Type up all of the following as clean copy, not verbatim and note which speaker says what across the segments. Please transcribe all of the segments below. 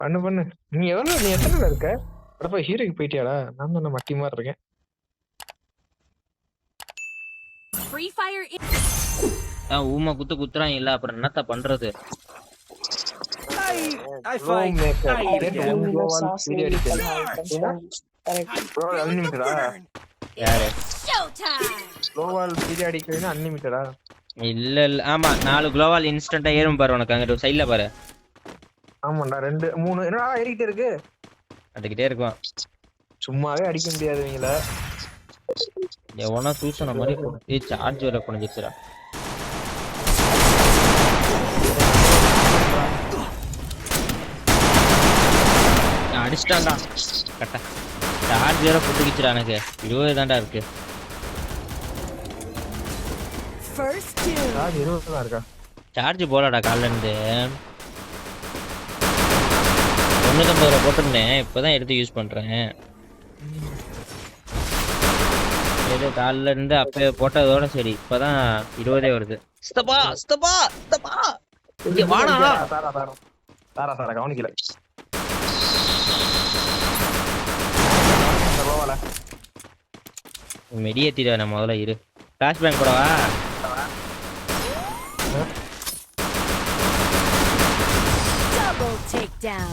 Speaker 1: பண்ணு பண்ணு. நீ எத்தனை இருக்க? அடப்பா ஹீரோக்கு போயிட்டியாடா? நான் தான் மட்டி மாதிரி இருக்கேன்.
Speaker 2: ஊமை குத்துறான் இல்ல, அப்புறம் என்னத்த பண்றது? இல்ல இல்ல, ஆமா 4 குளோவால் இன்ஸ்டன்ட்டா ஏறும் பாரு. உனக்கு அங்கிட்டு சைட்ல பாரு.
Speaker 1: ஆமாண்டா 2 3 என்னடா ஏறிட்டே இருக்கு.
Speaker 2: அடிக்கிட்டே இருக்கும்.
Speaker 1: சும்மாவே அடிக்க முடியாதுவீங்கள.
Speaker 2: எவனா சூசன மாதிரி போட்டு சார்ஜ் வர குறைஞ்சிச்சுடா. அடிச்சிட்டான்டா கரெக்டா. சார்ஜ் வேற புட்டுக்கிச்சுடா. எனக்கு 20 தான்டா இருக்கு. சார்ஜ் போலடா காலைல இருந்து. 150 ரூபா போட்டிருந்தேன், இப்பதான் எடுத்து யூஸ் பண்றேன். காலைல இருந்து அப்ப போட்டதோட சரி, இப்பதான் 20 வருது. ஸ்தபா ஸ்தபா ஸ்தபா இங்க வாடா.
Speaker 1: தாரா தாரா கவனிக்கல.
Speaker 2: மெடியேத்திடா. நான் முதல்ல இரு. ஃபிளாஷ் பேங்க் போடவா?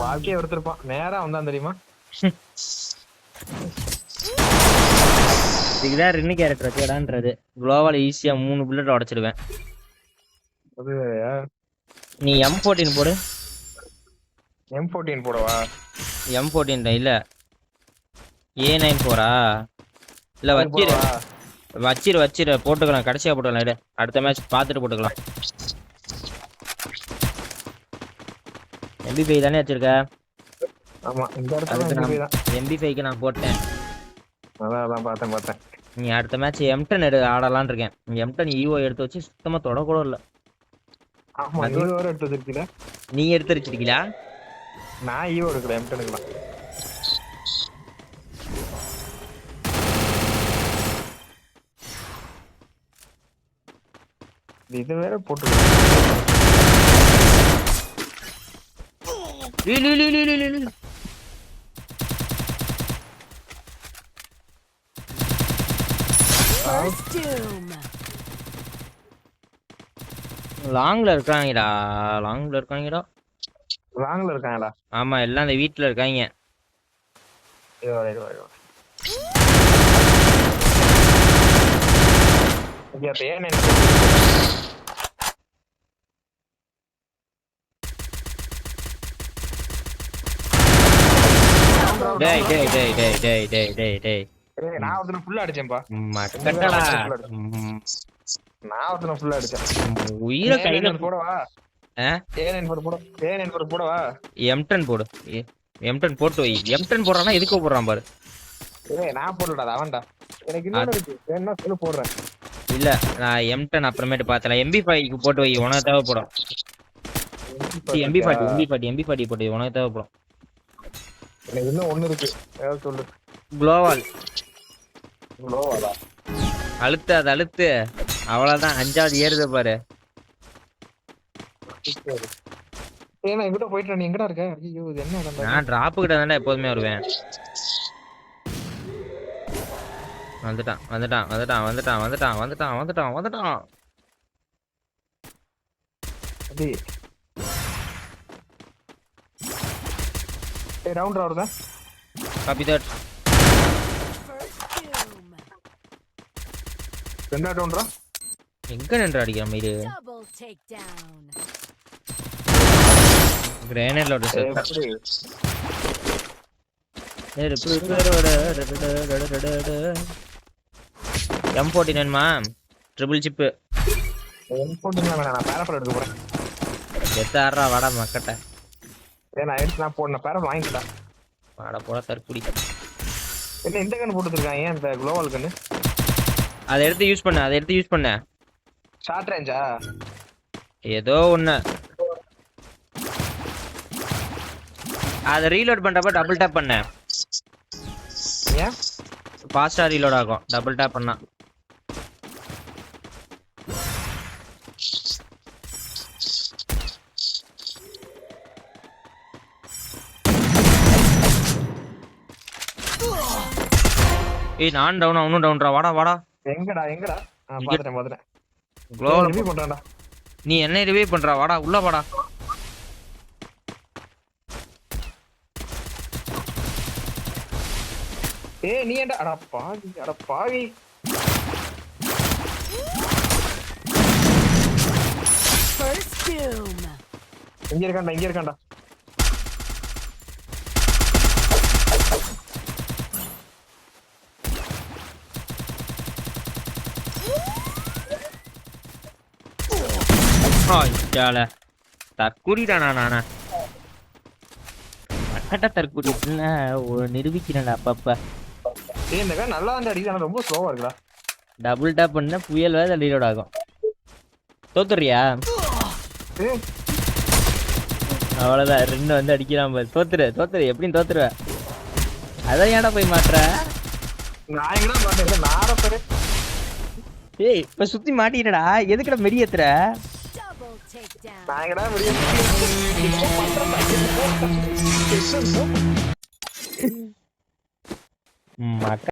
Speaker 1: வாழ்க்கையை எடுத்திருப்பான். நேரா வந்தான் தெரியுமா?
Speaker 2: இதுதான் ரெண்டு கேரக்டர் கேடான்றது. குளோவால் ஈஸியா 3 புல்லட் உடைச்சிடுவேன். நீ M14 போடு.
Speaker 1: M14 போடவா?
Speaker 2: M14 இல்ல A94 இல்ல வச்சிரு போட்டுக்கலாம். கடைசியா போட்டுக்கலாம். இடு, அடுத்த மேட்ச் பார்த்துட்டு போட்டுக்கலாம். MP5 தானே வச்சிருக்க?
Speaker 1: ஆமா, இந்த இடத்துல
Speaker 2: MP5க்கு நான் போட்டேன்.
Speaker 1: அதான் பார்த்தேன்.
Speaker 2: நீ அடுத்த மேட்ச் M10 ஆடலான்னு இருக்கேன். M10 EVO எடுத்து வச்சு சுத்தமா தொட கூட இல்ல.
Speaker 1: ஆமா, EVO எடுத்து வச்சிருக்கீல?
Speaker 2: நீ எடுத்து வச்சிருக்கீங்களா?
Speaker 1: நான் EVO எடுக்கல, M10 எடுக்கலாம். இது வேற போட்டு
Speaker 2: லாங்ல இருக்காங்கடா. ஆமா, எல்லாம் அந்த வீட்டுல இருக்காங்க.
Speaker 1: டேய் நான் ஒருத்தன ஃபுல்லா அடிச்சேன்பா.
Speaker 2: மட்டடா.
Speaker 1: நான் ஒருத்தன ஃபுல்லா அடிச்சேன்.
Speaker 2: உயிரை கையில
Speaker 1: போடவா? A94 போடவா?
Speaker 2: M10 போடு. M10 போட்டு வை. M10 போடுறானா எதுக்கு போடுறான் பாரு.
Speaker 1: நான் போடலடா, அவன்டா. எனக்கு இன்னொரு இருக்கு, வேணா சொல்லு போடுறேன்.
Speaker 2: இல்ல, நான் M10 அப்புறமேட்டு பார்த்தல. MP5க்கு போட்டு வை, உனக்கு தேவைப்படும். MP40 போட்டு உனக்கு தேவைப்படும்.
Speaker 1: எனக்கு இன்னும் ஒண்ணு இருக்கு, ஏதாவது சொல்லு.
Speaker 2: குளோவாலா? அழுத்து. அவ்வளவுதான், 5வது ஏறுது பாரு.
Speaker 1: நான் எங்கிட்ட போயிட்டு நீ எங்கடா இருக்க? ஐயோ, இது என்ன?
Speaker 2: நான் டிராப் கிட்ட தானே எப்போதுமே வருவேன். வந்துட்டான்.
Speaker 1: அடி ரவுண்ட் வருதா?
Speaker 2: Copy that.
Speaker 1: ரெண்டா ரவுண்டா?
Speaker 2: எங்க நின்று அடிக்கிற மாதிரி? கிரேனேட்ல ஒரு செட். M14 மா ட்ரிபிள் சிப்.
Speaker 1: M14 வேணாம், நான் பேராஃபல் எடுக்க போறேன்.
Speaker 2: எத்தாறா வாடா மக்கட்ட.
Speaker 1: நான் எடுத்து நான் போடுறேன், பேராஃபல் வாங்கிட்டா.
Speaker 2: வாடா போடா தற்குடி.
Speaker 1: என்ன இந்த கன் போட்டுருக்கான்? ஏன் இந்த குளோவால் கன்னு?
Speaker 2: அதை எடுத்து யூஸ் பண்ண.
Speaker 1: ஷார்ட் ரேஞ்சா?
Speaker 2: ஏதோ ஒண்ணு. அதை ரீலோட் பண்றப்ப டபுள் டேப் பண்ண.
Speaker 1: ஏன்?
Speaker 2: ஃபாஸ்டா ரீலோட் ஆகும் டபுள் டேப் பண்ணா. ஏய் நான் டவுன் அவனும் டவுன்டா வாடா வாடா
Speaker 1: எங்கடா பாத்துட்டேன்
Speaker 2: குளோவல்
Speaker 1: ரிவ்யூ பண்றான்டா.
Speaker 2: நீ என்ன ரிவைவ் பண்றா வாடா உள்ள வாடா
Speaker 1: ஏய் நீ ஏன்டா அட பாவி
Speaker 3: First doom.
Speaker 1: இங்க இருக்கான்டா
Speaker 2: ஆச்சால தற்குறிடா நானா தற்குறி நிரூபிக்கிறேன்டா அப்பப்ப
Speaker 1: ஏய் இந்த கார் நல்லா வந்து அடிக்குது, ஆனா ரொம்ப ஸ்லோவா இருக்குடா.
Speaker 2: டபுள் டேப் பண்ண புயல் வேற ரீலோட் ஆகும். தோத்துறியா?
Speaker 1: ஏய்
Speaker 2: அவ்வளவுதான், ரெண்டு வந்து அடிக்கலாம் பாரு. தோத்துரு எப்படியும் தோத்துருவ. அதான் ஏன்டா போய் மாட்டுற?
Speaker 1: நான் எங்கடா மாட்டேன் நார பேரு.
Speaker 2: ஏய் இப்ப சுத்தி மாட்டிட்டடா, எதுக்குடா மெடி ஏத்துற?
Speaker 3: Double takedown.
Speaker 1: நான் எங்கடா முடியும்
Speaker 2: மக்கா